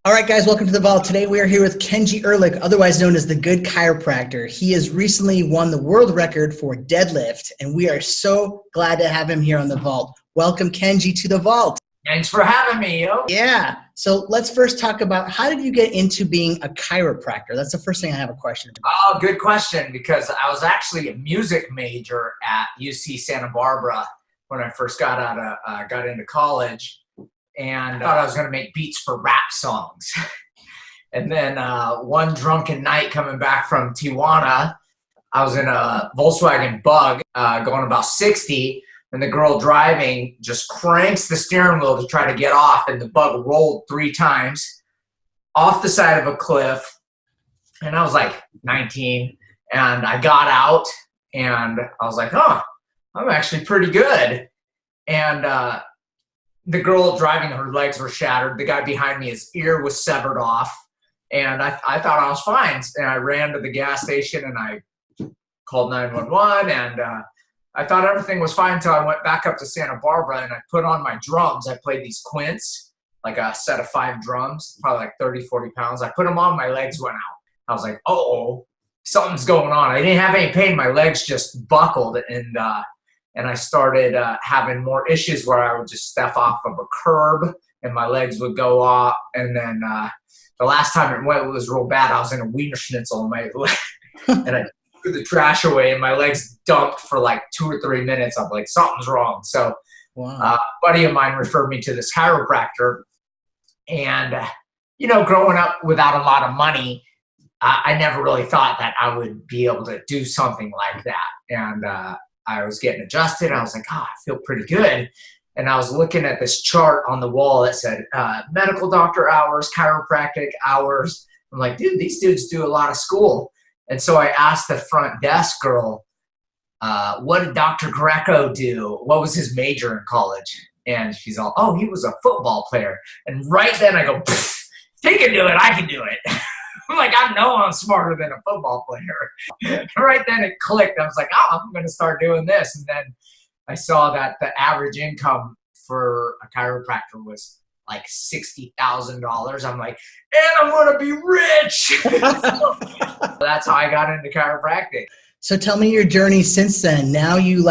All right, guys, welcome to The Vault. Today we are here with KenGee Ehrlich, otherwise known as the Good Chiropractor. He has recently won the world record for deadlift, and we are so glad to have him here on The Vault. Welcome, KenGee, to The Vault. Thanks for having me, yo. Yeah. So let's first talk about, how did you get into being a chiropractor? That's the first thing I have a question about. Oh, good question, because I was actually a music major at UC Santa Barbara when I first got into college. And I thought I was going to make beats for rap songs. And then one drunken night coming back from Tijuana, I was in a Volkswagen Bug going about 60, and the girl driving just cranks the steering wheel to try to get off, and the Bug rolled 3 times off the side of a cliff. And I was like 19, and I got out, and I was like, huh, I'm actually pretty good. And the girl driving, her legs were shattered. The guy behind me, his ear was severed off. And I thought I was fine. And I ran to the gas station and I called 911. And I thought everything was fine until I went back up to Santa Barbara and I put on my drums. I played these quints, like a set of 5 drums, probably like 30, 40 pounds. I put them on, my legs went out. I was like, uh-oh, something's going on. I didn't have any pain. My legs just buckled. And I started having more issues where I would just step off of a curb and my legs would go off. And then the last time it was real bad. I was in a Wiener Schnitzel and I threw the trash away and my legs dumped for like 2 or 3 minutes. I'm like, something's wrong. So Wow. a buddy of mine referred me to this chiropractor. And, you know, growing up without a lot of money, I never really thought that I would be able to do something like that. And I was getting adjusted. I was like, I feel pretty good. And I was looking at this chart on the wall that said medical doctor hours, chiropractic hours. I'm like, dude, these dudes do a lot of school. And so I asked the front desk girl, what did Dr. Greco do? What was his major in college? And she's all, oh, he was a football player. And right then I go, he can do it. I can do it. I'm like, I know I'm smarter than a football player. Right then it clicked. I was like, oh, I'm going to start doing this. And then I saw that the average income for a chiropractor was like $60,000. I'm like, and I'm going to be rich. So that's how I got into chiropractic. So tell me your journey since then. Now you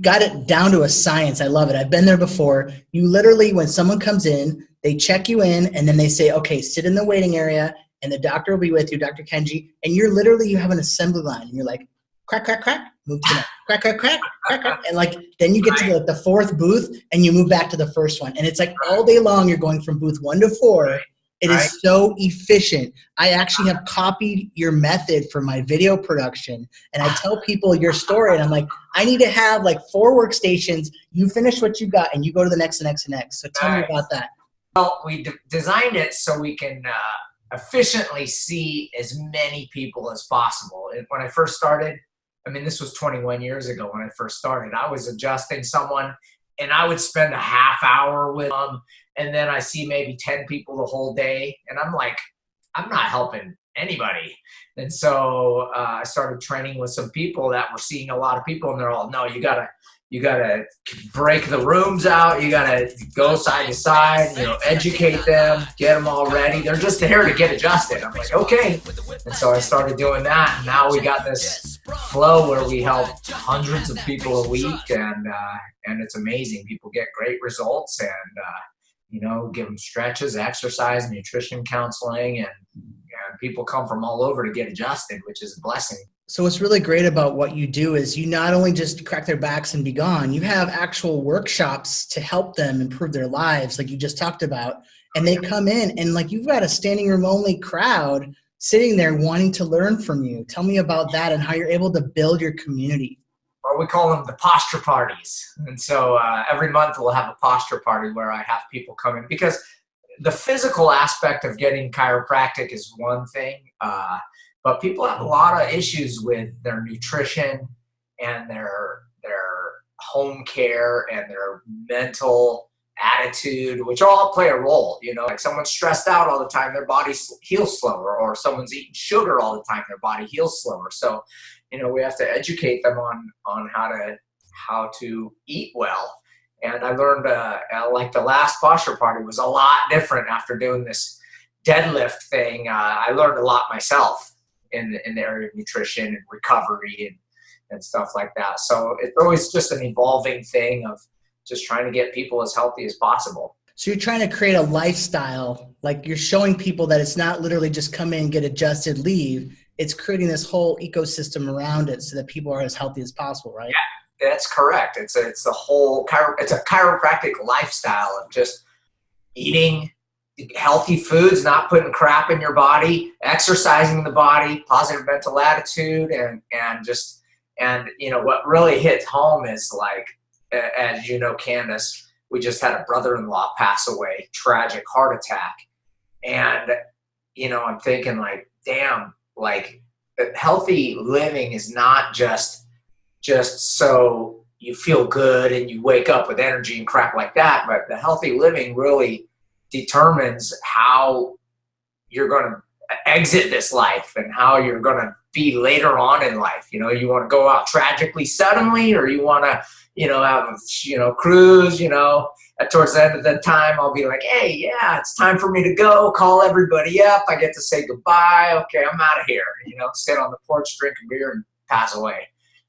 got it down to a science. I love it. I've been there before. You literally, when someone comes in, they check you in and then they say, okay, sit in the waiting area. And the doctor will be with you, Dr. KenGee, and you have an assembly line, and you're like, crack, crack, crack, move to the next, crack, crack, crack, crack, crack, and like then you get to the 4th booth, and you move back to the first one, and it's like all day long you're going from booth 1 to 4. It is so efficient. I actually have copied your method for my video production, and I tell people your story, and I'm like, I need to have like 4 workstations. You finish what you got, and you go to the next, the next, the next. So tell me about that. Well, we designed it so we can efficiently see as many people as possible. And when I first started, I mean, this was 21 years ago when I first started, I was adjusting someone and I would spend a half hour with them. And then I see maybe 10 people the whole day. And I'm like, I'm not helping anybody. And so I started training with some people that were seeing a lot of people, and they're all, no, you gotta break the rooms out. You gotta go side to side, educate them, get them all ready. They're just here to get adjusted. I'm like, okay. And so I started doing that. And now we got this flow where we help hundreds of people a week, and it's amazing. People get great results, and give them stretches, exercise, nutrition counseling, and people come from all over to get adjusted, which is a blessing. So what's really great about what you do is you not only just crack their backs and be gone, you have actual workshops to help them improve their lives, like you just talked about. And they come in and like you've got a standing room only crowd sitting there wanting to learn from you. Tell me about that and how you're able to build your community. Or we call them the posture parties. And so every month we'll have a posture party where I have people come in, because the physical aspect of getting chiropractic is one thing, but people have a lot of issues with their nutrition and their home care and their mental attitude, which all play a role. Like someone's stressed out all the time, their body heals slower, or someone's eating sugar all the time, their body heals slower. So, we have to educate them on how to eat well. And I learned, like the last posture party was a lot different after doing this deadlift thing. I learned a lot myself in the area of nutrition and recovery and stuff like that. So it's always just an evolving thing of just trying to get people as healthy as possible. So you're trying to create a lifestyle, like you're showing people that it's not literally just come in, get adjusted, leave. It's creating this whole ecosystem around it so that people are as healthy as possible, right? Yeah, that's correct. It's the whole, it's a chiropractic lifestyle of just eating healthy foods, not putting crap in your body, exercising the body, positive mental attitude, and you know, what really hits home is like, as you know, Candace, we just had a brother-in-law pass away, tragic heart attack. And, you know, I'm thinking like, damn, like healthy living is not just so you feel good and you wake up with energy and crap like that, but the healthy living really determines how you're going to exit this life and how you're going to be later on in life. You know, you want to go out tragically suddenly, or you want to, you know, have, you know, cruise, you know, towards the end of the time, I'll be like, hey, yeah, it's time for me to go, call everybody up. I get to say goodbye. Okay, I'm out of here, you know, sit on the porch, drink a beer and pass away.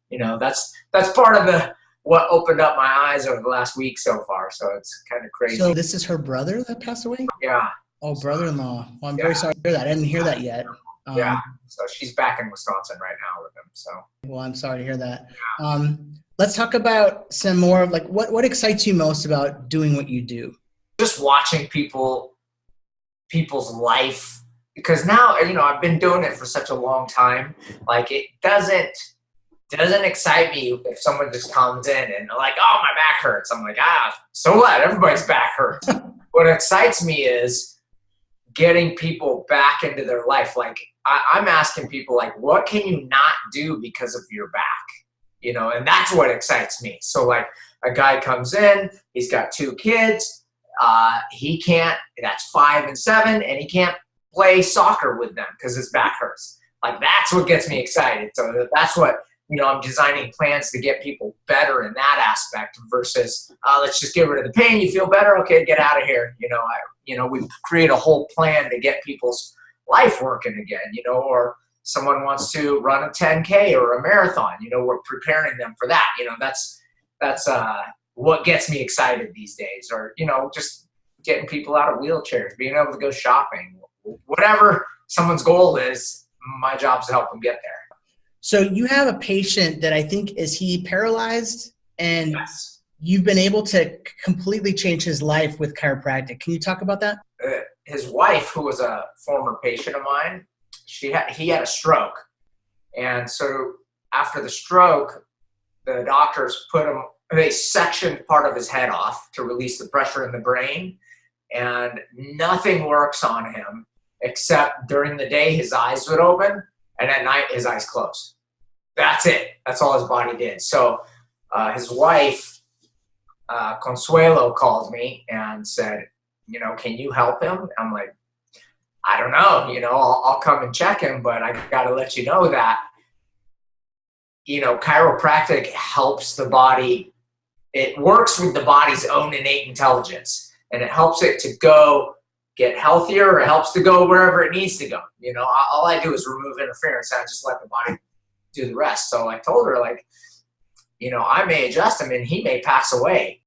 You know, that's part of what opened up my eyes over the last week so far. So it's kind of crazy. So this is her brother that passed away? Yeah. Oh, brother-in-law. Well, I'm very sorry to hear that. I didn't hear that yet. Yeah. So she's back in Wisconsin right now with him. So. Well, I'm sorry to hear that. Yeah. Let's talk about some more, like what excites you most about doing what you do? Just watching people's life, because now, you know, I've been doing it for such a long time. Like it doesn't excite me if someone just comes in and like, oh, my back hurts. I'm like, so what? Everybody's back hurts. What excites me is getting people back into their life. Like I'm asking people, like, what can you not do because of your back? You know, and that's what excites me. So like a guy comes in, he's got 2 kids. He can't, that's 5 and 7, and he can't play soccer with them because his back hurts. Like that's what gets me excited. So that's what, you know, I'm designing plans to get people better in that aspect versus let's just get rid of the pain. You feel better? Okay, get out of here. You know, we create a whole plan to get people's life working again, you know, or someone wants to run a 10K or a marathon, you know, we're preparing them for that. You know, that's what gets me excited these days, or, you know, just getting people out of wheelchairs, being able to go shopping, whatever someone's goal is, my job is to help them get there. So you have a patient that I think, is he paralyzed? And yes. You've been able to completely change his life with chiropractic. Can you talk about that? His wife, who was a former patient of mine, he had a stroke. And so after the stroke, the doctors they sectioned part of his head off to release the pressure in the brain. And nothing works on him except during the day, his eyes would open, and at night, his eyes closed. That's it. That's all his body did. So his wife, Consuelo, called me and said, you know, can you help him? I'm like, I don't know, you know, I'll come and check him, but I got to let you know that, you know, chiropractic helps the body. It works with the body's own innate intelligence, and it helps it to go get healthier, or it helps to go wherever it needs to go. You know, all I do is remove interference, and I just let the body do the rest. So I told her, like, you know, I may adjust him and he may pass away.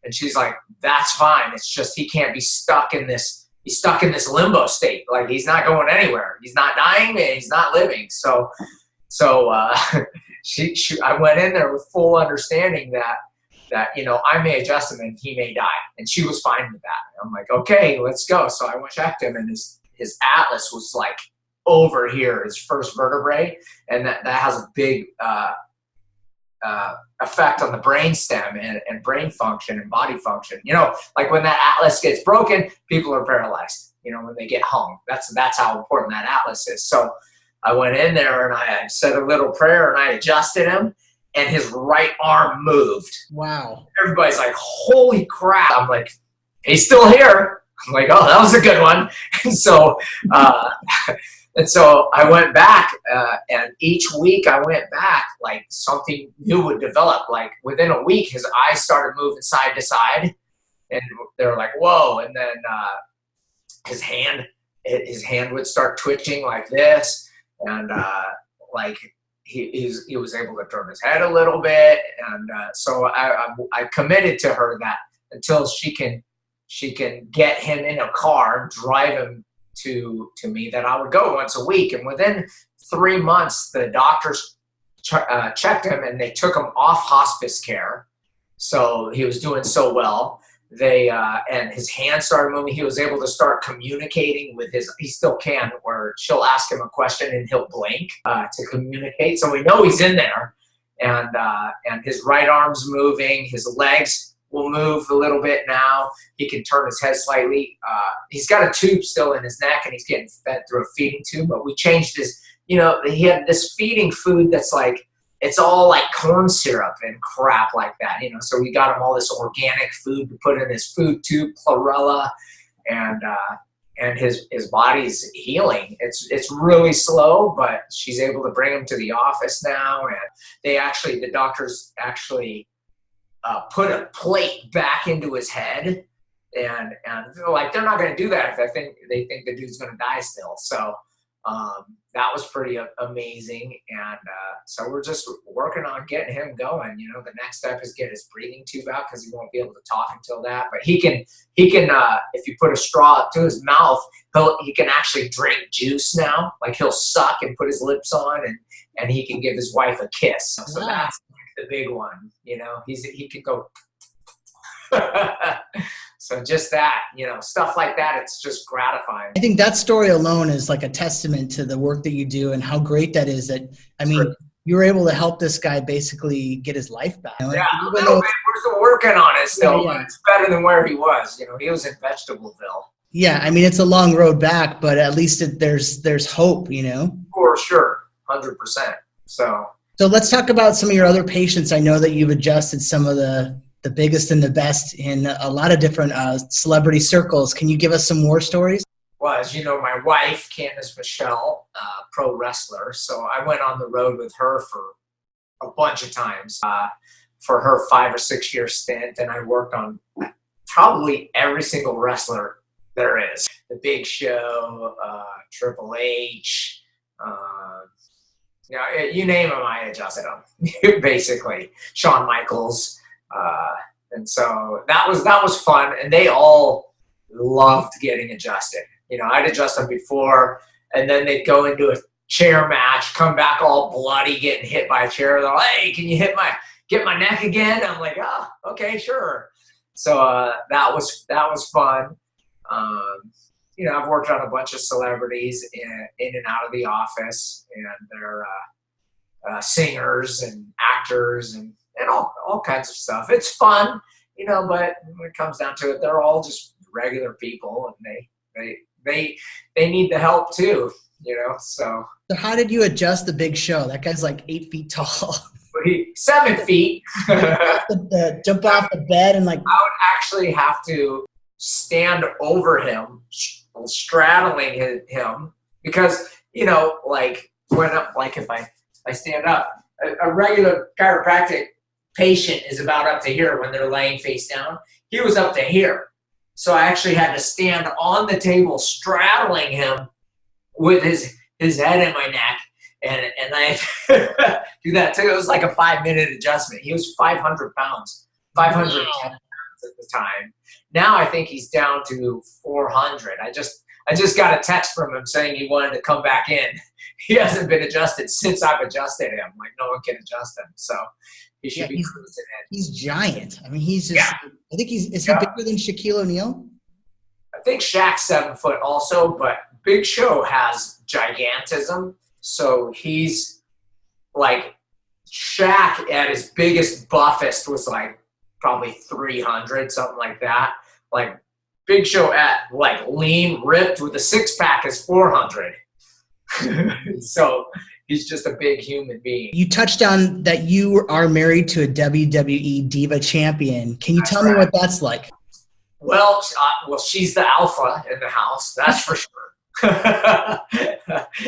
And she's like, that's fine. It's just he can't be stuck in this. He's stuck in this limbo state. Like he's not going anywhere. He's not dying and he's not living. So I went in there with full understanding that, you know, I may adjust him and he may die. And she was fine with that. I'm like, okay, let's go. So I went checked him, and his atlas was like over here, his first vertebrae. And that has a big effect on the brain stem and brain function and body function. You know, like when that atlas gets broken, people are paralyzed, you know, when they get hung. That's how important that atlas is. So I went in there and I said a little prayer and I adjusted him, and his right arm moved. Wow. Everybody's like, holy crap. I'm like, he's still here. I'm like, oh, that was a good one. So And so I went back, and each week I went back, like something new would develop. Like within a week, his eyes started moving side to side, and they were like, "Whoa!" And then his hand would start twitching like this, and like he was able to turn his head a little bit. And so I committed to her that until she can get him in a car, drive him to me, that I would go once a week. And within 3 months, the doctors checked him and they took him off hospice care. So he was doing so well. And his hands started moving. He was able to start communicating with he still can, where she'll ask him a question and he'll blink to communicate. So we know he's in there, and his right arm's moving, his legs will move a little bit now. He can turn his head slightly. He's got a tube still in his neck, and he's getting fed through a feeding tube, but we changed his, he had this feeding food that's like, it's all like corn syrup and crap like that, so we got him all this organic food to put in his food tube, chlorella, and his body's healing. It's really slow, but she's able to bring him to the office now, and the doctors actually put a plate back into his head, and like, they're not going to do that if they think the dude's going to die still. So that was pretty amazing, and so we're just working on getting him going. The next step is get his breathing tube out, because he won't be able to talk until that. But he can if you put a straw up to his mouth, he can actually drink juice now. Like, he'll suck and put his lips on, and he can give his wife a kiss. So Wow. that's the big one. He can go. So just that, stuff like that, it's just gratifying. I think that story alone is like a testament to the work that you do and how great that is. That, I mean, you were able to help this guy basically get his life back. Yeah, we're still working on it still, but it's better than where he was. He was in Vegetableville. Yeah, I mean, it's a long road back, but at least there's hope, For sure, 100%. So let's talk about some of your other patients. I know that you've adjusted some of the biggest and the best in a lot of different celebrity circles. Can you give us some more stories? Well, as you know, my wife, Candice Michelle, pro wrestler. So I went on the road with her for a bunch of times for her 5 or 6 year stint. And I worked on probably every single wrestler there is. The Big Show, Triple H, you name them, I adjusted them, basically. Shawn Michaels. And so that was fun, and they all loved getting adjusted. I'd adjust them before, and then they'd go into a chair match, come back all bloody, getting hit by a chair. They're like, "Hey, can you get my neck again?" I'm like, "Oh, okay, sure." So that was fun. I've worked on a bunch of celebrities in and out of the office, and they're singers and actors and all kinds of stuff. It's fun, but when it comes down to it, they're all just regular people, and they need the help too, so how did you adjust the Big Show? That guy's like 8 feet tall. 7 feet. Jump off the bed and like, I would actually have to stand over him, straddling him, because like if I stand up, a regular chiropractic patient is about up to here when they're laying face down. He was up to here. So I actually had to stand on the table straddling him with his head in my neck. And I do that too. It was like a 5-minute adjustment. He was 500 pounds, 510 pounds at the time. Now I think he's down to 400. I just got a text from him saying he wanted to come back in. He hasn't been adjusted since I've adjusted him. Like, no one can adjust him. So he should be cruising in. He's giant. I mean, he's just, I think is he bigger than Shaquille O'Neal? I think Shaq's 7 foot also, but Big Show has gigantism. So he's like, Shaq at his biggest, buffest was like probably 300, something like that. Like, Big Show at like lean, ripped with a 6-pack is 400. So he's just a big human being. You touched on that you are married to a WWE Diva champion. Can you tell me what that's like? Well, she's the alpha in the house, that's for sure.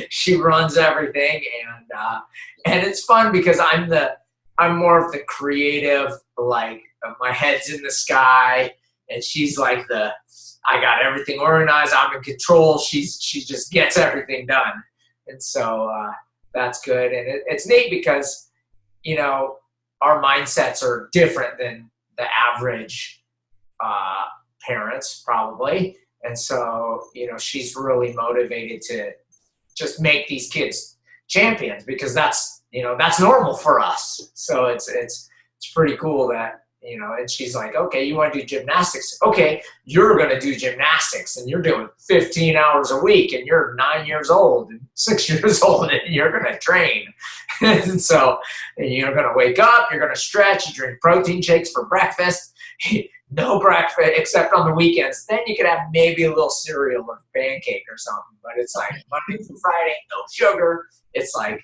she runs everything, and it's fun because I'm more of the creative, like my head's in the sky, and she's like I got everything organized, I'm in control. She just gets everything done, and so that's good. And it's neat because, you know, our mindsets are different than the average parents probably. And so, you know, she's really motivated to just make these kids champions because that's, you know, that's normal for us. So it's pretty cool that, you know, and she's like, okay, you want to do gymnastics? Okay, you're going to do gymnastics, and you're doing 15 hours a week, and you're 9 years old and 6 years old, and you're going to train. And so you're going to wake up, you're going to stretch, you drink protein shakes for breakfast. No breakfast except on the weekends. Then you could have maybe a little cereal or pancake or something. But it's like Monday through Friday, no sugar. It's like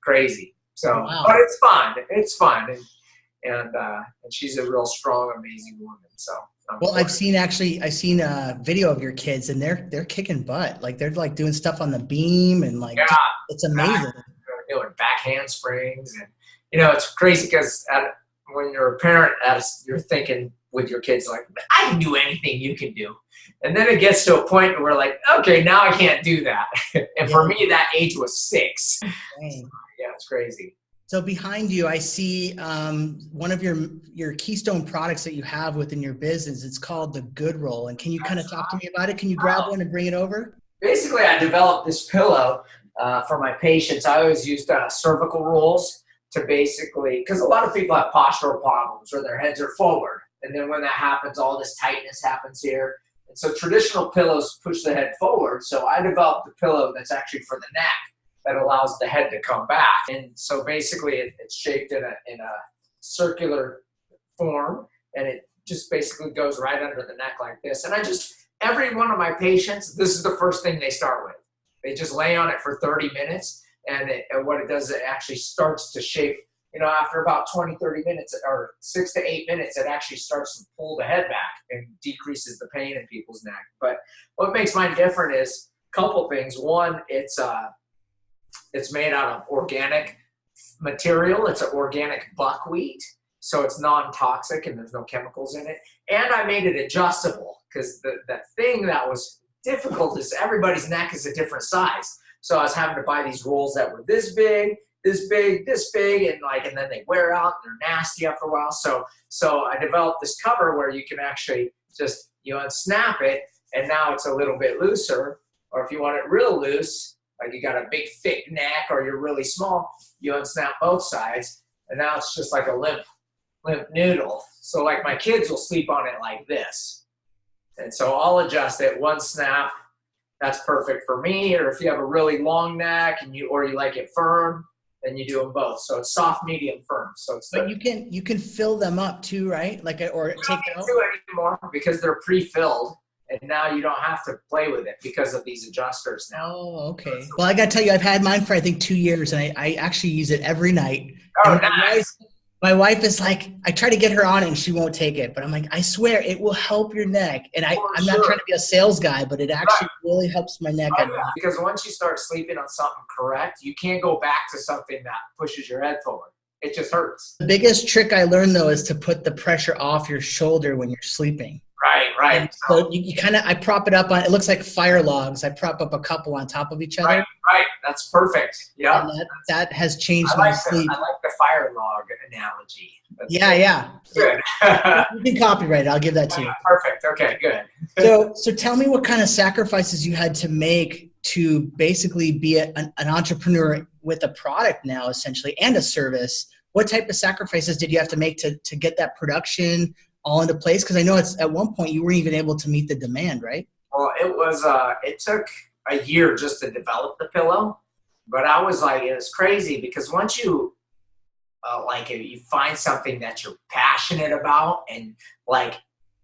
crazy. So, wow. But it's fun. It's fun, and she's a real strong, amazing woman. So. Well, I've seen a video of your kids, and they're kicking butt. Like they're like doing stuff on the beam, and like it's amazing. They're doing back handsprings, and you know it's crazy because when you're a parent, you're thinking with your kids like, I can do anything you can do, and then it gets to a point where we're like, okay, now I can't do that. And for me, that age was 6. So, yeah, it's crazy. So behind you, I see one of your keystone products that you have within your business. It's called the Good Roll. And can you kind of talk to me about it? Can you grab one and bring it over? Basically, I developed this pillow for my patients. I always used cervical rolls to basically, because a lot of people have postural problems or their heads are forward. And then when that happens, all this tightness happens here. And so traditional pillows push the head forward. So I developed a pillow that's actually for the neck, that allows the head to come back. And so basically it's shaped in a circular form, and it just basically goes right under the neck like this. And every one of my patients, this is the first thing they start with. They just lay on it for 30 minutes, and what it does, it actually starts to shape, you know, after about 20, 30 minutes or 6 to 8 minutes, it actually starts to pull the head back and decreases the pain in people's neck. But what makes mine different is a couple things. One, it's made out of organic material. It's an organic buckwheat, so it's non-toxic and there's no chemicals in it. And I made it adjustable because the thing that was difficult is everybody's neck is a different size. So I was having to buy these rolls that were this big, this big, this big, and then they wear out and they're nasty after a while. So I developed this cover where you can actually just, you unsnap it, and now it's a little bit looser. Or if you want it real loose, like you got a big thick neck or you're really small, you unsnap both sides, and now it's just like a limp noodle. So like my kids will sleep on it like this. And so I'll adjust it, one snap, that's perfect for me. Or if you have a really long neck and you like it firm, then you do them both. So it's soft, medium, firm. So it's but you can fill them up too, right? Like or take it out. Do it anymore because they're pre-filled. And now you don't have to play with it because of these adjusters now. Oh, okay. Well, I got to tell you, I've had mine for, I think, 2 years, and I actually use it every night. Oh, nice. My wife is like, I try to get her on it, and she won't take it. But I'm like, I swear, it will help your neck. And I'm not trying to be a sales guy, but it actually really helps my neck. Because once you start sleeping on something correct, you can't go back to something that pushes your head forward. It just hurts. The biggest trick I learned, though, is to put the pressure off your shoulder when you're sleeping. Right. And so you kind of, I prop it up on, it looks like fire logs. I prop up a couple on top of each other. Right. That's perfect. Yeah. And that has changed my sleep. I like the fire log analogy. Yeah. Good. You can copyright it. I'll give that to you. Perfect. Okay, good. So tell me what kind of sacrifices you had to make to basically be an entrepreneur with a product now, essentially, and a service. What type of sacrifices did you have to make to get that production all into place? Because I know it's at one point you weren't even able to meet the demand, right? Well, it took a year just to develop the pillow, but I was like, it was crazy because once you you find something that you're passionate about, and like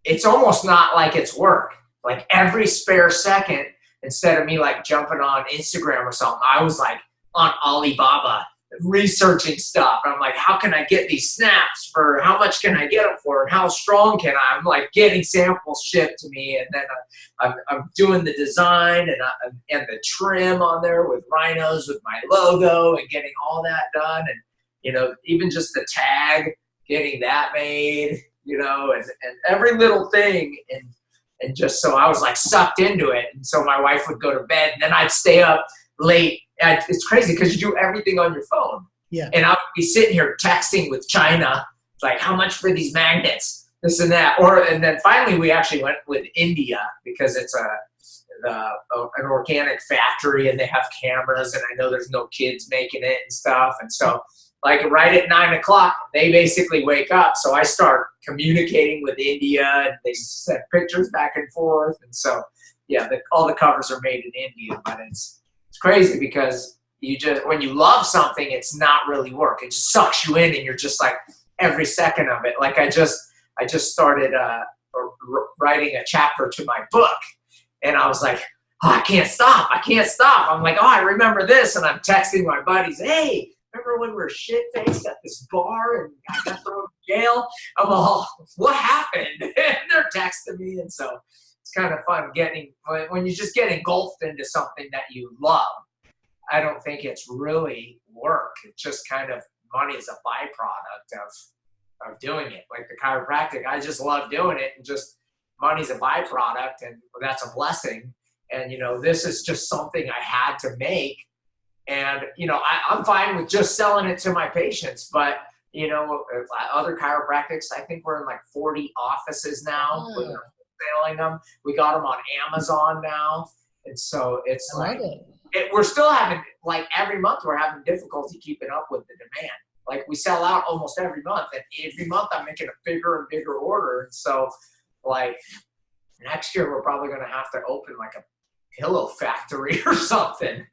it's almost not like it's work. Like every spare second, instead of me like jumping on Instagram or something, I was like on Alibaba researching stuff. I'm like, how can I get these snaps for, how much can I get them for, and how strong can I? I'm like getting samples shipped to me, and then I'm doing the design and the trim on there with rhinos with my logo and getting all that done. And, you know, even just the tag, getting that made, you know, and every little thing. And just so I was like sucked into it. And so my wife would go to bed, and then I'd stay up late. And it's crazy because you do everything on your phone. Yeah. And I would be sitting here texting with China, like, how much for these magnets, this and that. And then finally we actually went with India because it's an organic factory and they have cameras, and I know there's no kids making it and stuff. And so like right at 9 o'clock, they basically wake up. So I start communicating with India, and they send pictures back and forth. And so, yeah, all the covers are made in India, but it's crazy because you just, when you love something, it's not really work. It just sucks you in, and you're just like every second of it. Like I just started writing a chapter to my book, and I was like, oh, I can't stop. I'm like, oh, I remember this. And I'm texting my buddies, hey, remember when we were shit-faced at this bar and I got thrown in jail? I'm all, what happened? And they're texting me. And so it's kind of fun when you just get engulfed into something that you love. I don't think it's really work. It's just kind of money is a byproduct of doing it. Like the chiropractic, I just love doing it, and just money's a byproduct, and that's a blessing. And, you know, this is just something I had to make. And, you know, I'm fine with just selling it to my patients, but, you know, other chiropractics, I think we're in like 40 offices now. Oh. We're selling them. We got them on Amazon now. And so it's like, we're still having, like every month we're having difficulty keeping up with the demand. Like we sell out almost every month, and every month I'm making a bigger and bigger order. And so like next year we're probably going to have to open like a pillow factory or something.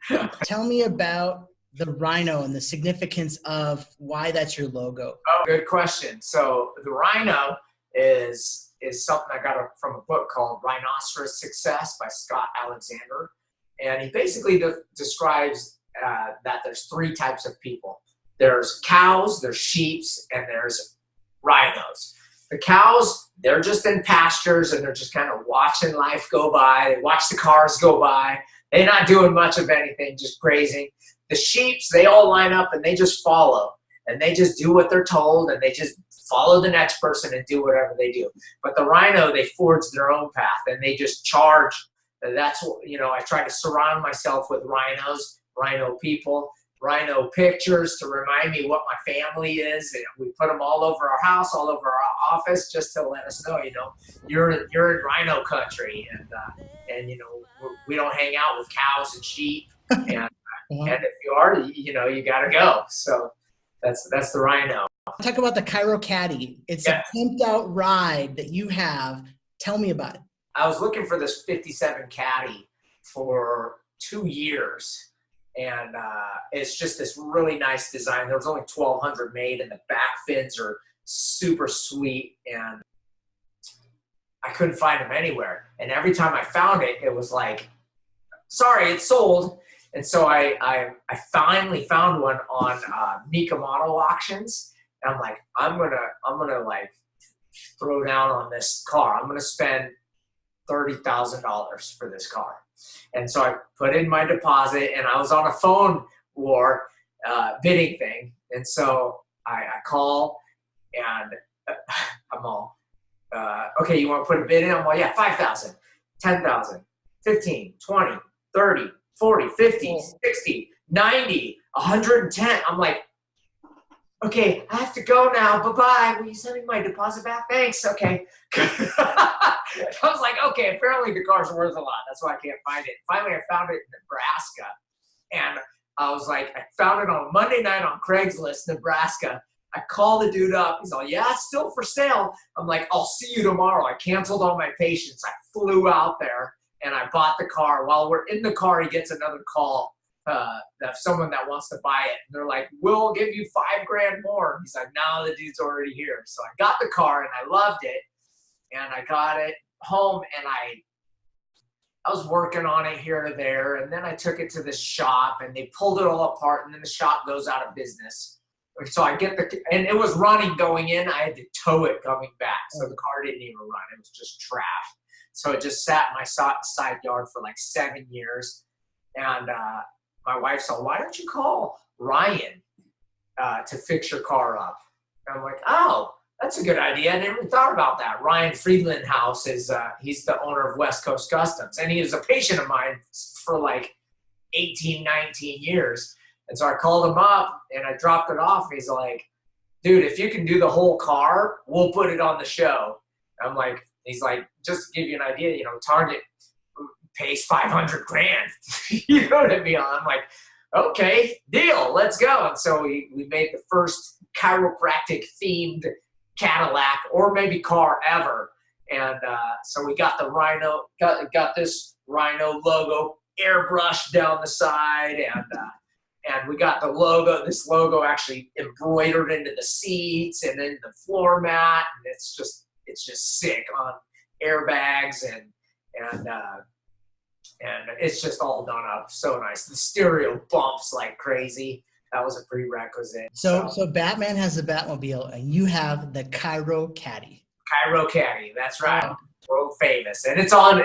Tell me about the Rhino and the significance of why that's your logo. Oh, good question. So the Rhino is something I got from a book called Rhinoceros Success by Scott Alexander. And he basically describes that there's three types of people. There's cows, there's sheep, and there's rhinos. The cows, they're just in pastures, and they're just kind of watching life go by. They watch the cars go by. They're not doing much of anything, just grazing. The sheep, they all line up, and they just follow. And they just do what they're told, and they just follow the next person and do whatever they do. But the rhino, they forge their own path, and they just charge. And that's what, you know, I try to surround myself with rhinos, rhino people, rhino pictures to remind me what my family is. And we put them all over our house, all over our office, just to let us know, you know, you're in rhino country, and you know, we don't hang out with cows and sheep, and and if you are, you know, you got to go. So that's the Rhino. Talk about the Chiro Caddy. It's a pimped out ride that you have. Tell me about it. I was looking for this 57 Caddy for 2 years. And it's just this really nice design. There was only 1,200 made, and the back fins are super sweet. And I couldn't find them anywhere. And every time I found it, it was like, sorry, it's sold. And so I finally found one on Mika Model Auctions. And I'm like, I'm gonna like throw down on this car. I'm gonna spend $30,000 for this car. And so I put in my deposit, and I was on a phone war bidding thing. And so I call, and I'm all, okay, you want to put a bid in? I'm all, yeah, 5,000, 10,000, 15, 20, 30, 40, 50, 60, 90, 110. I'm like, okay, I have to go now. Bye-bye. Will you send me my deposit back? Thanks. Okay. I was like, okay, apparently the car's worth a lot. That's why I can't find it. Finally, I found it in Nebraska. And I was like, I found it on Monday night on Craigslist, Nebraska. I called the dude up. He's like, yeah, it's still for sale. I'm like, I'll see you tomorrow. I canceled all my patients. I flew out there, and I bought the car. While we're in the car, he gets another call. Someone that wants to buy it, and they're like, we'll give you $5,000 more. He's like, no, the dude's already here. So I got the car, and I loved it, and I got it home, and I was working on it here or there, and then I took it to the shop, and they pulled it all apart, and then the shop goes out of business. So I get and it was running going in. I had to tow it coming back, so the car didn't even run. It was just trash. So it just sat in my side yard for like 7 years. And my wife said, "Why don't you call Ryan to fix your car up?" And I'm like, "Oh, that's a good idea. I never even thought about that." Ryan Friedland House is he's the owner of West Coast Customs, and he was a patient of mine for like 18, 19 years. And so I called him up and I dropped it off. He's like, "Dude, if you can do the whole car, we'll put it on the show." I'm like, he's like, "Just to give you an idea, you know, Target pays $500 grand." You know what I mean? I'm like, "Okay, deal, let's go." And so we made the first chiropractic themed Cadillac or maybe car ever. And so we got the Rhino, got this Rhino logo airbrushed down the side, and we got the logo, this logo actually embroidered into the seats and then the floor mat, and it's just sick on airbags, and it's just all done up so nice. The stereo bumps like crazy. That was a prerequisite. So Batman has the Batmobile, and you have the Chiro Caddy. Chiro Caddy, that's right. World famous, and it's on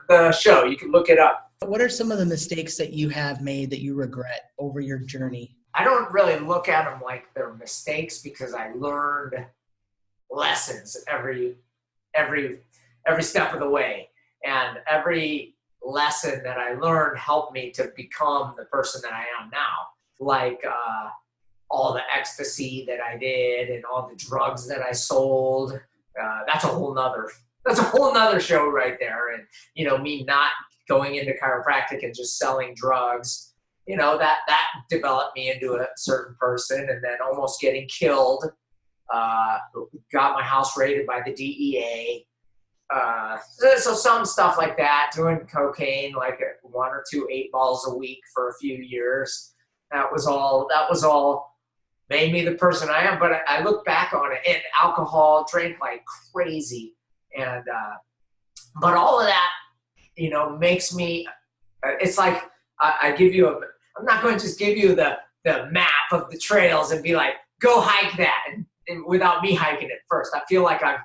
the show. You can look it up. What are some of the mistakes that you have made that you regret over your journey? I don't really look at them like they're mistakes, because I learned lessons every step of the way, and every lesson that I learned helped me to become the person that I am now. Like all the ecstasy that I did and all the drugs that I sold. That's a whole nother show right there. And, you know, me not going into chiropractic and just selling drugs, you know, that developed me into a certain person, and then almost getting killed. Got my house raided by the DEA. So some stuff like that, doing cocaine, like 1 or 2 8 balls a week for a few years. That was all made me the person I am. But I look back on it, and alcohol, drank like crazy. And, but all of that, you know, makes me, it's like, I'm not going to just give you the map of the trails and be like, "Go hike that," and without me hiking it first. I feel like I've,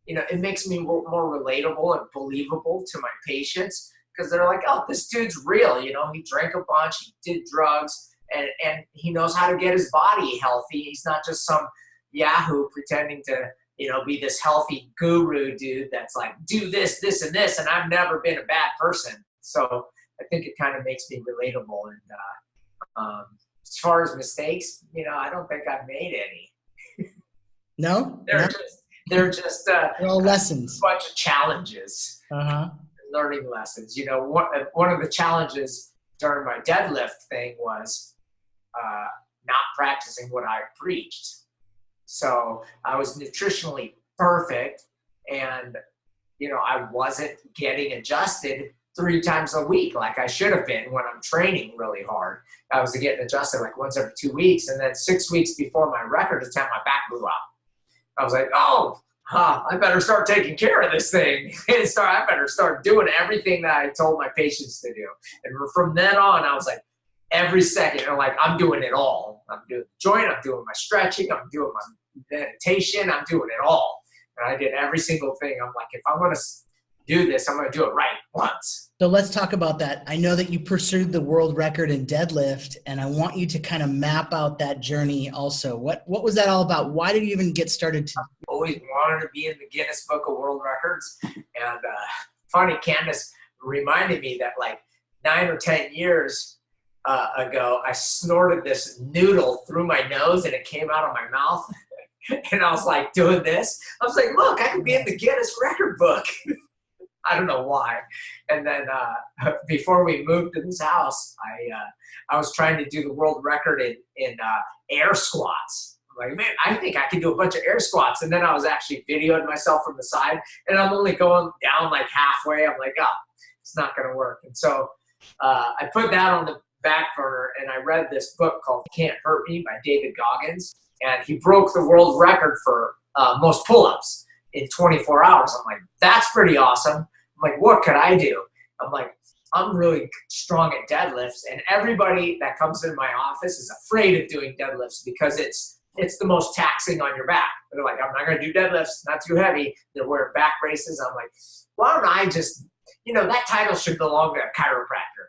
you know, it makes me more relatable and believable to my patients, because they're like, "Oh, this dude's real. You know, he drank a bunch, he did drugs, and he knows how to get his body healthy. He's not just some yahoo pretending to, you know, be this healthy guru dude that's like, do this, this, and this, and I've never been a bad person." So I think it kind of makes me relatable. And as far as mistakes, you know, I don't think I've made any. No? They're just they're all lessons. A bunch of challenges, learning lessons. You know, one of the challenges during my deadlift thing was not practicing what I preached. So I was nutritionally perfect, and, you know, I wasn't getting adjusted 3 times a week like I should have been when I'm training really hard. I was getting adjusted like once every 2 weeks, and then 6 weeks before my record attempt, my back blew up. I was like, "Oh, I better start taking care of this thing. I better start doing everything that I told my patients to do." And from then on, I was like, every second, I'm like, I'm doing it all. I'm doing the joint, I'm doing my stretching, I'm doing my meditation, I'm doing it all. And I did every single thing. I'm like, if I'm going to do this, I'm going to do it right once. So let's talk about that. I know that you pursued the world record in deadlift, and I want you to kind of map out that journey also. What was that all about? Why did you even get started? I always wanted to be in the Guinness Book of World Records. And funny, Candace reminded me that like 9 or 10 years ago, I snorted this noodle through my nose, and it came out of my mouth. And I was like doing this. I was like, "Look, I could be in the Guinness record book." I don't know why. And then before we moved to this house, I was trying to do the world record in air squats. I'm like, man, I think I can do a bunch of air squats. And then I was actually videoing myself from the side, and I'm only going down like halfway. I'm like, "Oh, it's not going to work." And so I put that on the back burner, and I read this book called Can't Hurt Me by David Goggins. And he broke the world record for most pull-ups in 24 hours. I'm like, that's pretty awesome. I'm like, what could I do? I'm like, I'm really strong at deadlifts, and everybody that comes in my office is afraid of doing deadlifts because it's the most taxing on your back. They're like, I'm not going to do deadlifts, not too heavy. They're wearing back braces. I'm like, why don't I just, that title should belong to a chiropractor.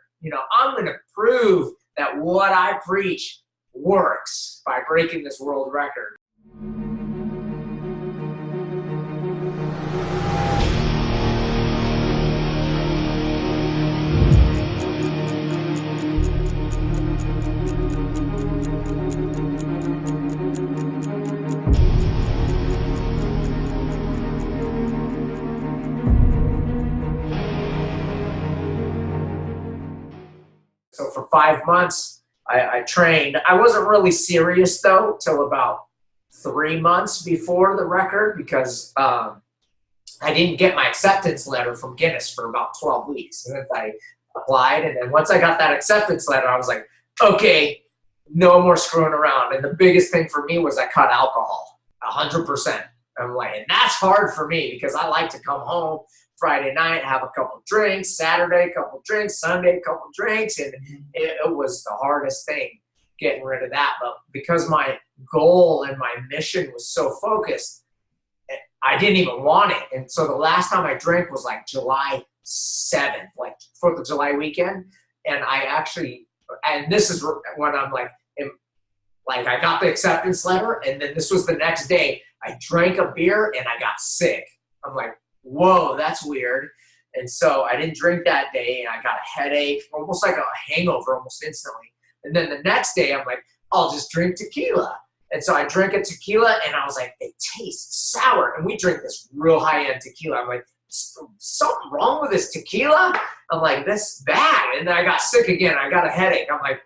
I'm going to prove that what I preach works by breaking this world record. So for 5 months, I trained. I wasn't really serious, though, till about 3 months before the record because I didn't get my acceptance letter from Guinness for about 12 weeks. And then I applied, and then once I got that acceptance letter, I was like, okay, no more screwing around. And the biggest thing for me was I cut alcohol, 100%. I'm like, and that's hard for me because I like to come home Friday night, have a couple drinks, Saturday, a couple drinks, Sunday, a couple drinks. And it was the hardest thing getting rid of that. But because my goal and my mission was so focused, I didn't even want it. And so the last time I drank was like July 7th, like 4th of July weekend. And and this is when I'm like I got the acceptance letter. And then this was the next day. I drank a beer and I got sick. I'm like, whoa, that's weird. And so I didn't drink that day, and I got a headache, almost like a hangover almost instantly. And then the next day, I'm like, I'll just drink tequila. And so I drank a tequila, and I was like, it tastes sour. And we drink this real high-end tequila. I'm like, something wrong with this tequila? I'm like, this is bad. And then I got sick again. I got a headache. I'm like,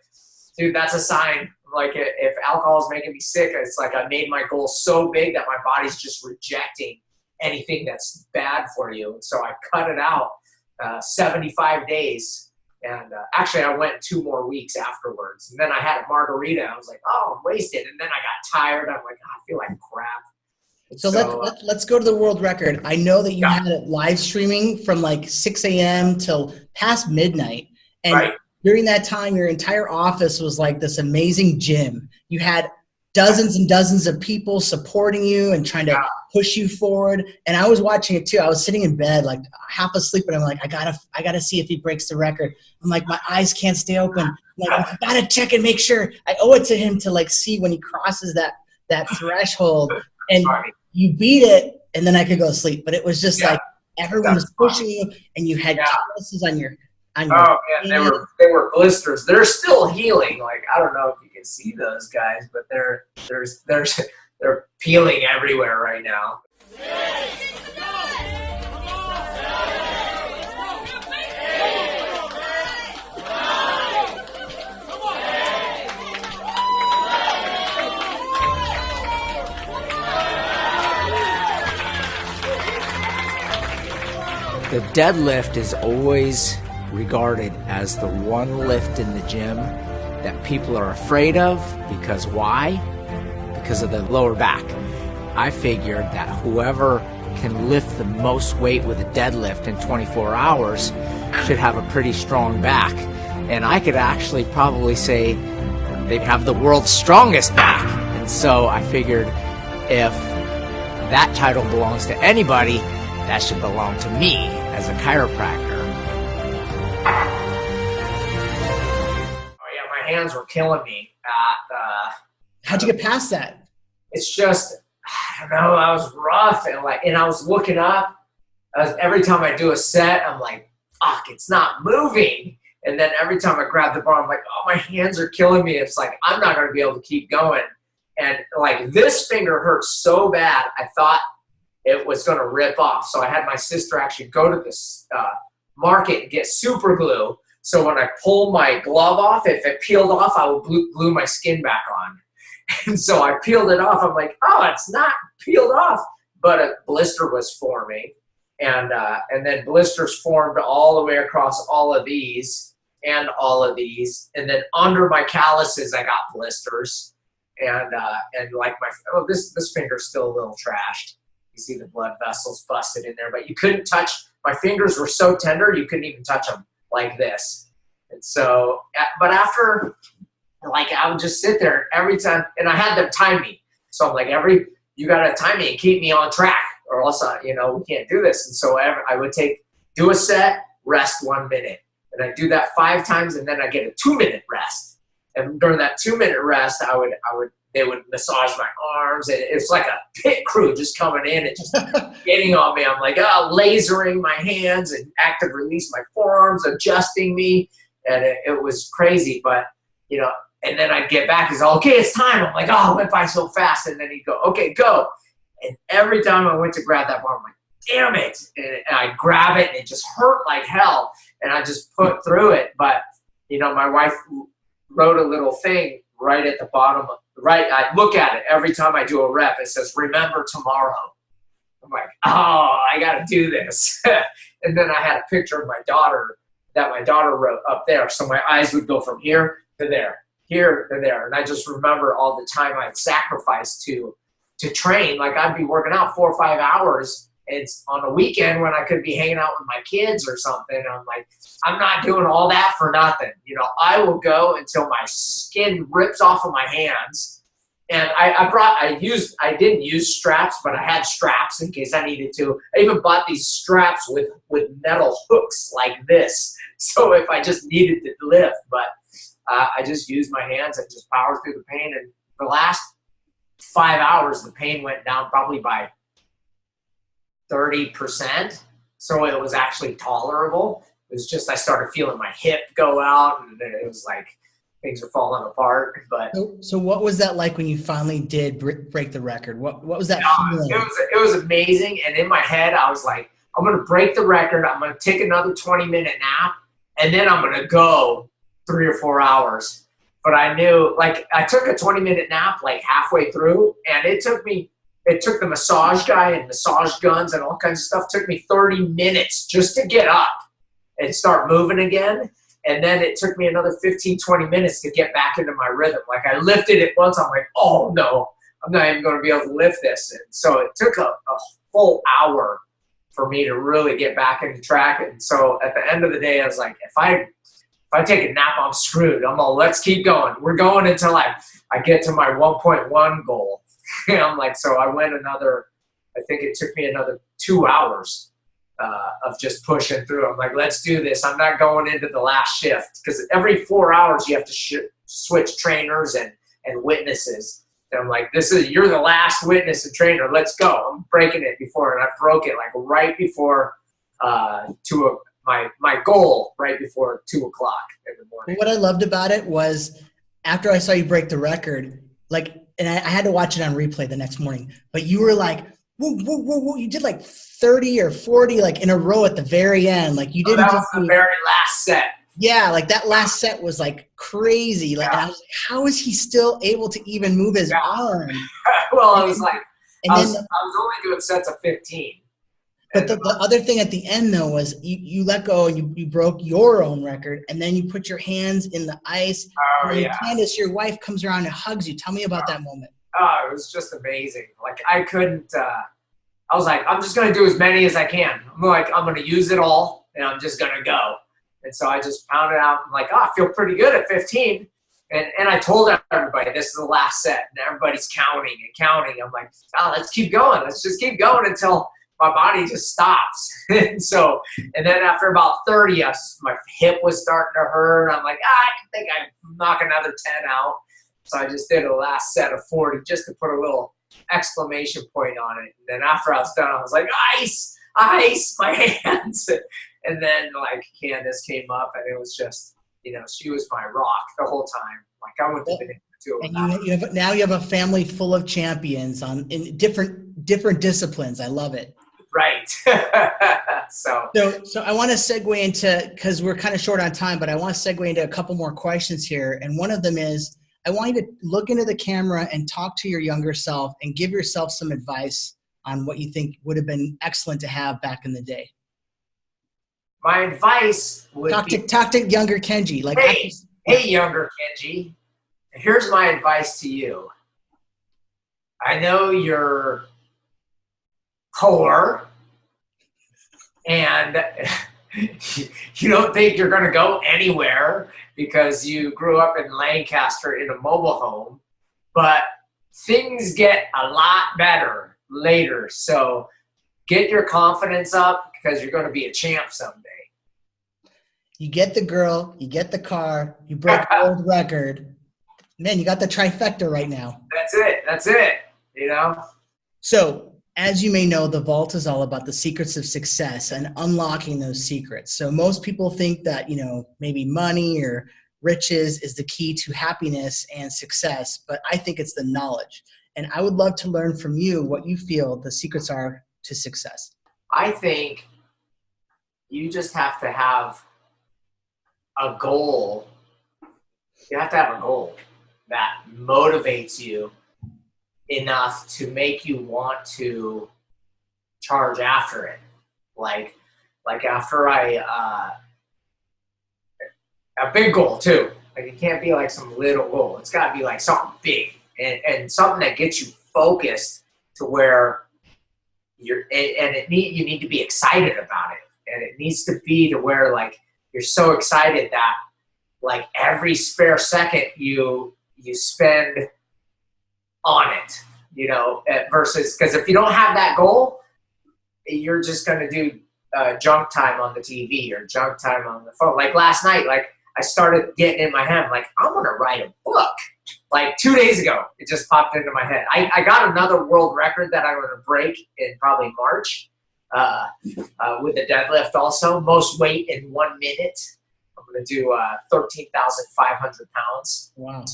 dude, that's a sign. Like, if alcohol is making me sick, it's like I made my goal so big that my body's just rejecting anything that's bad for you. And so I cut it out 75 days. And actually, I went 2 more weeks afterwards. And then I had a margarita. I was like, oh, I'm wasted. And then I got tired. I'm like, I feel like crap. So let's go to the world record. I know that you had it live streaming from like 6 a.m. till past midnight. And during that time, your entire office was like this amazing gym. You had dozens and dozens of people supporting you and trying to push you forward. And I was watching it too. I was sitting in bed, like half asleep, and I'm like, I gotta see if he breaks the record. I'm like, my eyes can't stay open. I'm like, I gotta check and make sure. I owe it to him to like see when he crosses that threshold. And you beat it, and then I could go to sleep. But it was just like everyone was pushing you, and you had calluses on your oh man, they were blisters. They're still healing. Like, I don't know if you can see those guys, but they're peeling everywhere right now. The deadlift is always regarded as the one lift in the gym that people are afraid of. Because why? Because of the lower back. I figured that whoever can lift the most weight with a deadlift in 24 hours should have a pretty strong back. And I could actually probably say they'd have the world's strongest back. And so I figured if that title belongs to anybody, that should belong to me as a chiropractor. My hands were killing me. How'd you get past that? It's just, I don't know, I was rough, and I was looking up. Every time I do a set, I'm like, fuck, it's not moving. And then every time I grab the bar, I'm like, oh, my hands are killing me. It's like, I'm not going to be able to keep going. And like, this finger hurts so bad, I thought it was going to rip off. So I had my sister actually go to this market and get super glue. So when I pulled my glove off, if it peeled off, I would glue my skin back on. And so I peeled it off. I'm like, oh, it's not peeled off. But a blister was forming. And then blisters formed all the way across all of these and all of these. And then under my calluses, I got blisters. And like this finger's still a little trashed. You see the blood vessels busted in there. But you couldn't touch my fingers were so tender you couldn't even touch them like this. And so, but after, like, I would just sit there every time, and I had them time me. So I'm like, you got to time me and keep me on track, or else, we can't do this. And so I would do a set, rest 1 minute. And I do that 5 times, and then I get a 2-minute rest. And during that 2-minute rest, they would massage my arms, and it's like a pit crew just coming in and just getting on me. I'm like, lasering my hands and active release my forearms, adjusting me. And it was crazy, but, and then I'd get back. He's like, okay, it's time. I'm like, it went by so fast. And then he'd go, okay, go. And every time I went to grab that bar, I'm like, damn it. And I'd grab it, and it just hurt like hell. And I just put through it. But, my wife wrote a little thing right at the bottom. I look at it every time I do a rep. It says, remember tomorrow. I'm like, I got to do this. And then I had a picture of my daughter that my daughter wrote up there. So my eyes would go from here to there, here to there. And I just remember all the time I'd sacrificed to train. Like, I'd be working out 4 or 5 hours. It's on a weekend when I could be hanging out with my kids or something. I'm like, I'm not doing all that for nothing. I will go until my skin rips off of my hands. And I didn't use straps, but I had straps in case I needed to. I even bought these straps with metal hooks like this. So if I just needed to lift, but I just used my hands and just powered through the pain. And the last 5 hours, the pain went down probably by 30%. So it was actually tolerable. It was just, I started feeling my hip go out, and it was like things are falling apart. But so what was that like when you finally did break the record? What was that feeling? It was amazing. And in my head, I was like, I'm going to break the record. I'm going to take another 20-minute nap, and then I'm going to go 3 or 4 hours. But I knew, like, I took a 20-minute nap like halfway through, and it took the massage guy and massage guns and all kinds of stuff. It took me 30 minutes just to get up and start moving again. And then it took me another 15, 20 minutes to get back into my rhythm. Like, I lifted it once. I'm like, oh no, I'm not even going to be able to lift this. And so it took a full hour for me to really get back into track. And so at the end of the day, I was like, if I take a nap, I'm screwed. Let's keep going. We're going until I get to my 1.1 goal. And I'm like, so I went I think it took me another 2 hours of just pushing through. I'm like, let's do this. I'm not going into the last shift, because every 4 hours you have to switch trainers and witnesses. And I'm like, you're the last witness and trainer. Let's go. I'm breaking it before, and I broke it like right before my goal, right before 2 o'clock in the morning. What I loved about it was, after I saw you break the record, like, and I had to watch it on replay the next morning, but you were like, whoa, whoa, whoa, whoa. You did like 30 or 40 like in a row at the very end. Like, you didn't that was the very last set. Yeah, like that last set was like crazy. Like, and I was like, how is he still able to even move his arm? Well, I was like, I was only doing sets of 15. But the other thing at the end, though, was you let go and you broke your own record, and then you put your hands in the ice. Oh, and yeah. Candace, your wife, comes around and hugs you. Tell me about that moment. Oh, it was just amazing. Like, I couldn't, I was like, I'm just going to do as many as I can. I'm going to use it all, and I'm just going to go. And so I just pounded out. I'm like, I feel pretty good at 15. And I told everybody, this is the last set. And everybody's counting and counting. I'm like, let's keep going. Let's just keep going until my body just stops. And then after about 30, my hip was starting to hurt. I'm like, I think I can knock another 10 out. So I just did a last set of 40 just to put a little exclamation point on it. And then after I was done, I was like, ice, my hands. And then, like, Candace came up, and it was just, she was my rock the whole time. Like, I went to the two of them. And you have a family full of champions in different disciplines. I love it. Right. So I want to segue into, because we're kind of short on time, but I want to segue into a couple more questions here. And one of them is, I want you to look into the camera and talk to your younger self and give yourself some advice on what you think would have been excellent to have back in the day. My advice would talk to younger KenGee. Like, hey, younger KenGee, here's my advice to you. I know you're poor, and you don't think you're going to go anywhere because you grew up in Lancaster in a mobile home, but things get a lot better later. So get your confidence up because you're going to be a champ someday. You get the girl, you get the car, you break the world record. Man, you got the trifecta right now. That's it. That's it. You know? So, as you may know, the Vault is all about the secrets of success and unlocking those secrets. So most people think that, you know, maybe money or riches is the key to happiness and success, but I think it's the knowledge. And I would love to learn from you what you feel the secrets are to success. I think you just have to have a goal. You have to have a goal that motivates you enough to make you want to charge after it. Like after a big goal too. Like it can't be like some little goal. It's got to be like something big and something that gets you focused to where you need to be excited about it. And it needs to be to where like you're so excited that like every spare second you spend on it, you know, versus, because if you don't have that goal, you're just going to do junk time on the TV or junk time on the phone. Like last night, like I started getting in my head, like I'm going to write a book. Like 2 days ago, it just popped into my head. I got another world record that I'm going to break in probably March with the deadlift also. Most weight in 1 minute. I'm going to do 13,500 pounds. Wow.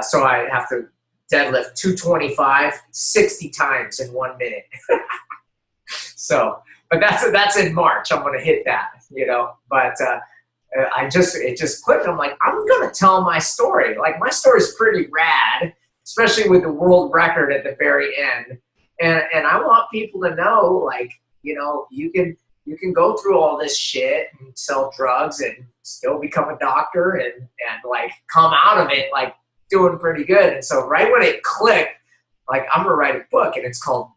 So I have to deadlift 225 60 times in 1 minute. So, but that's in March. I'm going to hit that, you know, but it just clicked. I'm like, I'm going to tell my story. Like my story is pretty rad, especially with the world record at the very end. And I want people to know, like, you know, you can go through all this shit and sell drugs and still become a doctor and like come out of it, like, doing pretty good. And so right when it clicked, like I'm gonna write a book and it's called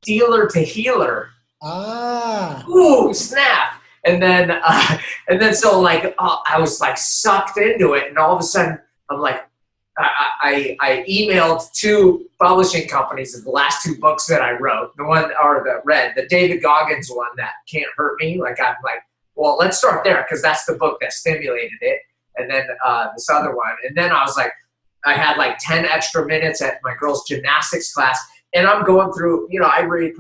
Dealer to Healer. Ah. Ooh, snap. And then so like I was like sucked into it, and all of a sudden I'm like I emailed 2 publishing companies of the last 2 books that I wrote. The David Goggins one, that Can't Hurt Me. Like I'm like, well, let's start there because that's the book that stimulated it. And then this other one. And then I was like, I had like 10 extra minutes at my girls' gymnastics class, and I'm going through, you know, I've already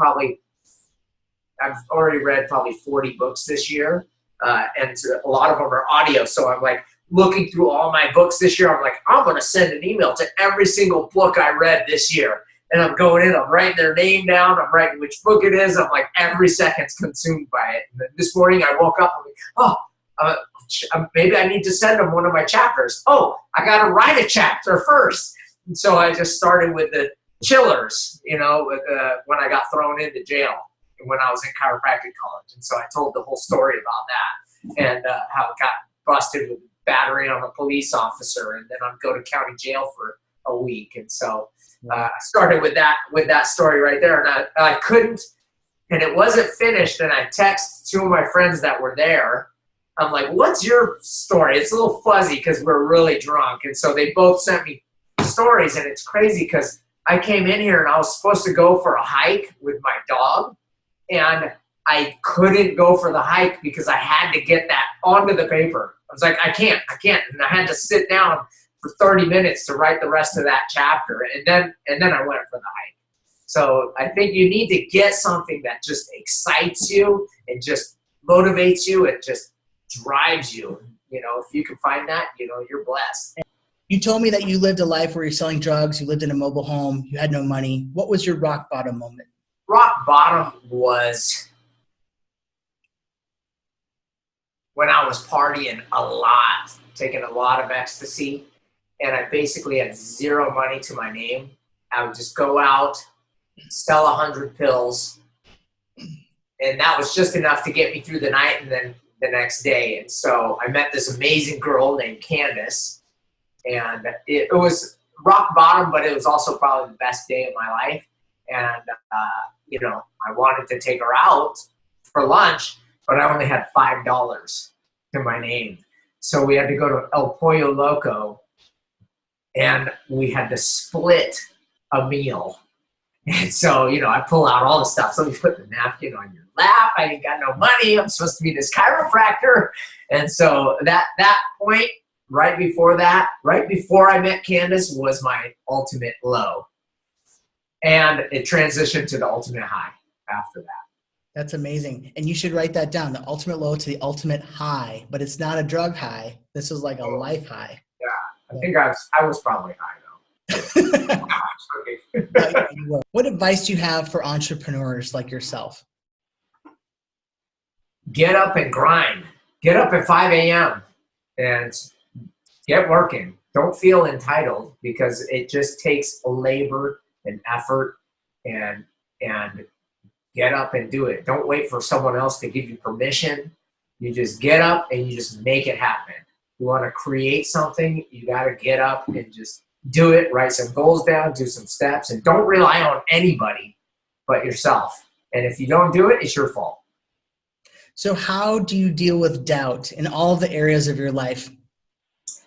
read probably 40 books this year, and a lot of them are audio. So I'm like looking through all my books this year. I'm like, I'm going to send an email to every single book I read this year. And I'm going in, I'm writing their name down, I'm writing which book it is. I'm like, every second's consumed by it. And then this morning I woke up, I'm like, maybe I need to send them one of my chapters. Oh, I got to write a chapter first. And so I just started with the chillers, you know, when I got thrown into jail when I was in chiropractic college. And so I told the whole story about that and how it got busted with battery on a police officer. And then I'd go to county jail for a week. And so I started with that story right there. And I couldn't, and it wasn't finished. And I texted 2 of my friends that were there. I'm like, what's your story? It's a little fuzzy because we're really drunk. And so they both sent me stories, and it's crazy because I came in here and I was supposed to go for a hike with my dog, and I couldn't go for the hike because I had to get that onto the paper. I was like, I can't. And I had to sit down for 30 minutes to write the rest of that chapter. And then I went for the hike. So I think you need to get something that just excites you and just motivates you and just drives you. You know, if you can find that, you know, you're blessed. You told me that you lived a life where you're selling drugs, you lived in a mobile home, you had no money. What was your rock bottom moment? Rock bottom was when I was partying a lot, taking a lot of ecstasy, and I basically had 0 money to my name. I would just go out, sell 100 pills, and that was just enough to get me through the night and then the next day. And so I met this amazing girl named Candace, and it was rock bottom, but it was also probably the best day of my life. And, you know, I wanted to take her out for lunch, but I only had $5 to my name. So we had to go to El Pollo Loco, and we had to split a meal. And so, you know, I pull out all the stuff. So you put the napkin on your lap. I ain't got no money. I'm supposed to be this chiropractor. And so that point, right before I met Candace, was my ultimate low. And it transitioned to the ultimate high after that. That's amazing. And you should write that down, the ultimate low to the ultimate high. But it's not a drug high. This is like a life high. Yeah, I think I was probably high, though. What advice do you have for entrepreneurs like yourself? Get up and grind. Get up at 5 a.m. and get working. Don't feel entitled, because it just takes labor and effort, and get up and do it. Don't wait for someone else to give you permission. You just get up and you just make it happen. You want to create something, you got to get up and just do it. Write some goals down, do some steps, and don't rely on anybody but yourself. And if you don't do it, it's your fault. So how do you deal with doubt in all of the areas of your life?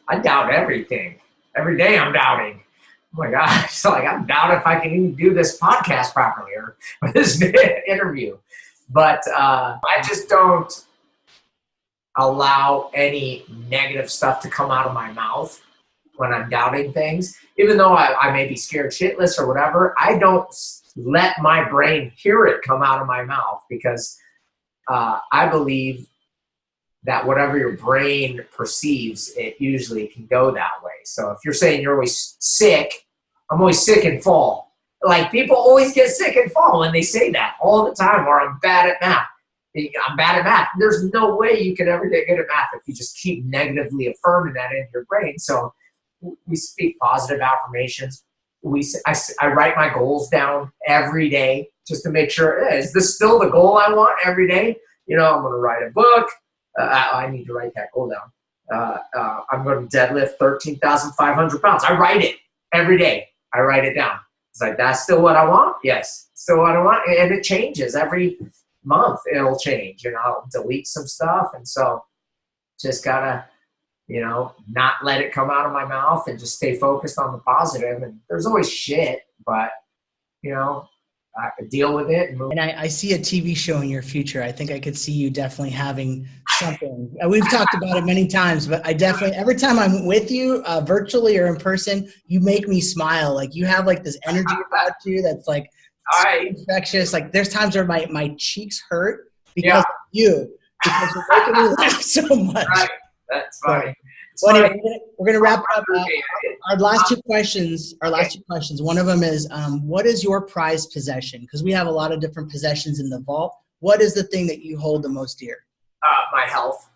I doubt everything. Every day I'm doubting. Oh my gosh, so like I'm doubting if I can even do this podcast properly or this interview. But I just don't allow any negative stuff to come out of my mouth when I'm doubting things. Even though I may be scared shitless or whatever, I don't let my brain hear it come out of my mouth, because I believe that whatever your brain perceives, it usually can go that way. So if you're saying you're always sick, I'm always sick and fall. Like, people always get sick and fall when they say that all the time, or I'm bad at math. I'm bad at math. There's no way you can ever get good at math if you just keep negatively affirming that in your brain. So we speak positive affirmations. I write my goals down every day just to make sure, is this still the goal I want every day? You know, I'm going to write a book. I need to write that goal down. I'm going to deadlift 13,500 pounds. I write it every day. I write it down. It's like, that's still what I want? Yes, still what I want. And it changes every month. It'll change, and I'll delete some stuff. And so just got to, you know, not let it come out of my mouth and just stay focused on the positive. And there's always shit, but, you know, I could deal with it and move. And I see a TV show in your future. I think I could see you definitely having something. We've talked about it many times, but I definitely, every time I'm with you, virtually or in person, you make me smile. Like, you have like this energy about you that's like so infectious. Like, there's times where my cheeks hurt because of you, because you're making me laugh so much. Right. That's funny. Well, anyway, we're going to wrap up. Our last two questions. One of them is, what is your prized possession? Because we have a lot of different possessions in the vault. What is the thing that you hold the most dear? My health.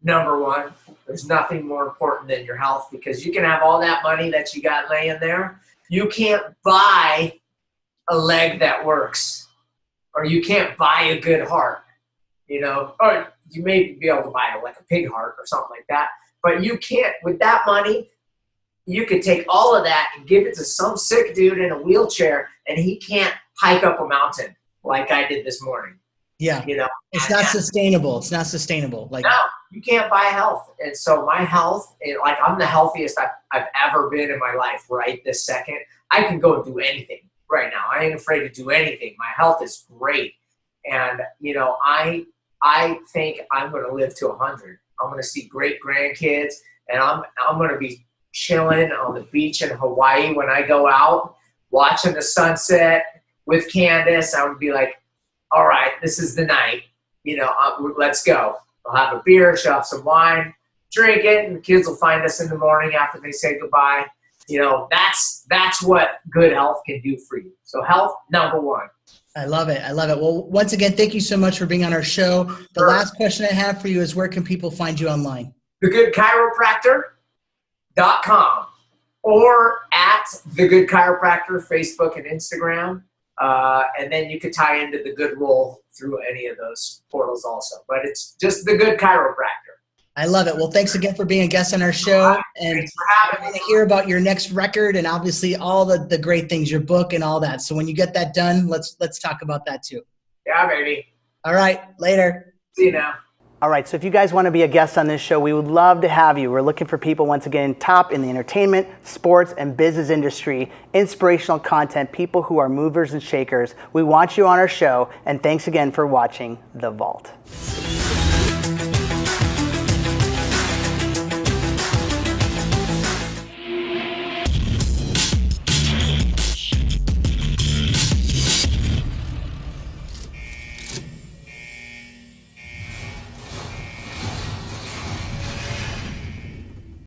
Number one. There's nothing more important than your health, because you can have all that money that you got laying there. You can't buy a leg that works, or you can't buy a good heart, you know, or you may be able to buy like a pig heart or something like that. But you can't, with that money, you could take all of that and give it to some sick dude in a wheelchair, and he can't hike up a mountain like I did this morning. Yeah. You know, it's not sustainable. It's not sustainable. Like, no, you can't buy health. And so my health, like, I'm the healthiest I've ever been in my life right this second. I can go and do anything right now. I ain't afraid to do anything. My health is great. And, you know, I think I'm going to live to 100. I'm going to see great grandkids, and I'm going to be chilling on the beach in Hawaii when I go out, watching the sunset with Candace. I would be like, all right, this is the night. You know, let's go. I'll have a beer, she'll have some wine, drink it, and the kids will find us in the morning after they say goodbye. You know, that's what good health can do for you. So health, number one. I love it. I love it. Well, once again, thank you so much for being on our show. The last question I have for you is, where can people find you online? thegoodchiropractor.com or at The Good Chiropractor, Facebook and Instagram. And then you could tie into The Good Roll through any of those portals also. But it's just The Good Chiropractor. I love it. Well, thanks again for being a guest on our show. And I want to hear about your next record and obviously all the great things, your book and all that. So when you get that done, let's talk about that too. Yeah, baby. All right, later. See you now. All right, so if you guys want to be a guest on this show, we would love to have you. We're looking for people, once again, top in the entertainment, sports, and business industry, inspirational content, people who are movers and shakers. We want you on our show, and thanks again for watching The Vault.